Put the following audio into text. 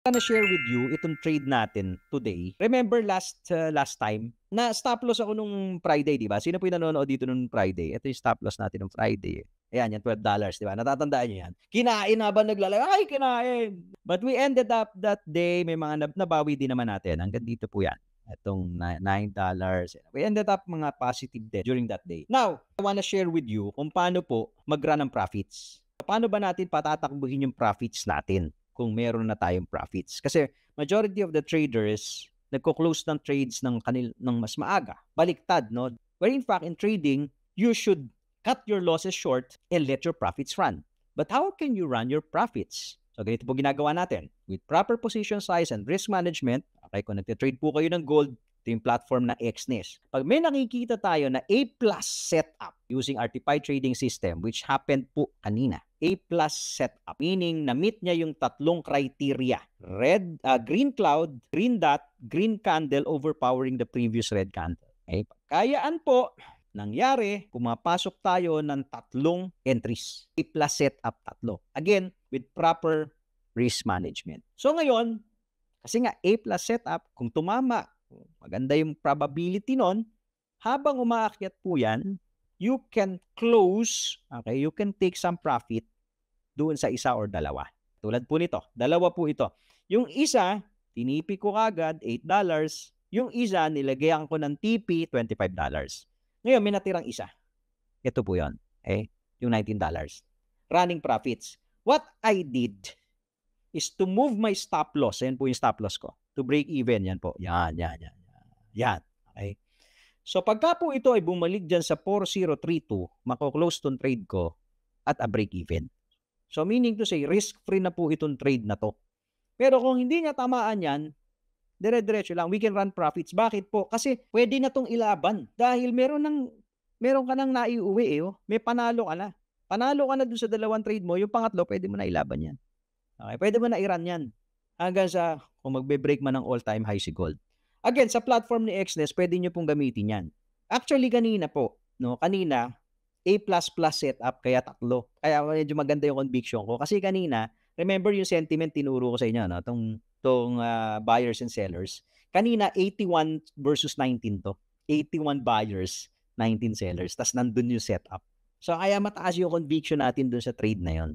Gonna share with you itong trade natin today. Remember last time na stop loss ako nung Friday, 'di ba? Sino po yung nanonood dito nung Friday? Ito yung stop loss natin nung Friday. Ayan, yan $12, 'di ba? Natatandaan niyo yan? Kinain habang naglalaro, ay kinain. But we ended up that day may mga nabawi din naman natin. Hanggang dito po yan. Itong $9. We ended up mga positive din during that day. Now, I wanna share with you kung paano po mag-run ng profits. Paano ba natin patatakbuhin yung profits natin kung meron na tayong profits? Kasi majority of the traders nagko-close ng trades ng mas maaga. Baliktad, no? Where in fact in trading, you should cut your losses short and let your profits run. But how can you run your profits? So ganito po ginagawa natin. With proper position size and risk management, okay, kung nagte-trade po kayo ng gold, ito yung platform na Exness. Pag may nakikita tayo na A+ setup using RTPI trading system, which happened po kanina, A+ setup, meaning na-meet niya yung tatlong criteria. Green cloud, green dot, green candle overpowering the previous red candle. Okay? Kayaan po, nangyari, pumapasok tayo ng tatlong entries. A+ setup tatlo. Again, with proper risk management. So ngayon, kasi nga A+ setup, kung tumama, maganda yung probability nun, habang umaakyat po yan, you can close, okay, you can take some profit doon sa isa or dalawa. Tulad po nito, dalawa po ito. Yung isa, tinipi ko kagad, $8. Yung isa, nilagyan ko ng TP, $25. Ngayon, may natirang isa. Ito po yun. Okay? Yung $19. Running profits. What I did is to move my stop loss. Ayan po yung stop loss ko. To break even. Yan po. Yan. Okay? So, pagka po ito ay bumalik dyan sa 4032, mako-close tong trade ko at a break even. So, meaning to say, risk-free na po itong trade na to. Pero kung hindi niya tamaan yan, dire-diretso lang, we can run profits. Bakit po? Kasi pwede na tong ilaban. Dahil meron ka nang naiuwi oh. May panalo ka na. Panalo ka na dun sa dalawang trade mo, yung pangatlo, pwede mo na ilaban yan. Okay, pwede mo na i-run yan. Hanggang sa kung magbe-break man ng all-time high si gold. Again, sa platform ni Exness, pwede nyo pong gamitin yan. Actually, kanina po, kanina, A++ setup, kaya tatlo. Kaya medyo maganda yung conviction ko. Kasi kanina, remember yung sentiment tinuro ko sa inyo, no? Tong buyers and sellers. Kanina, 81 versus 19 to. 81 buyers, 19 sellers. Tas nandun yung setup. So, kaya mataas yung conviction natin dun sa trade na yon.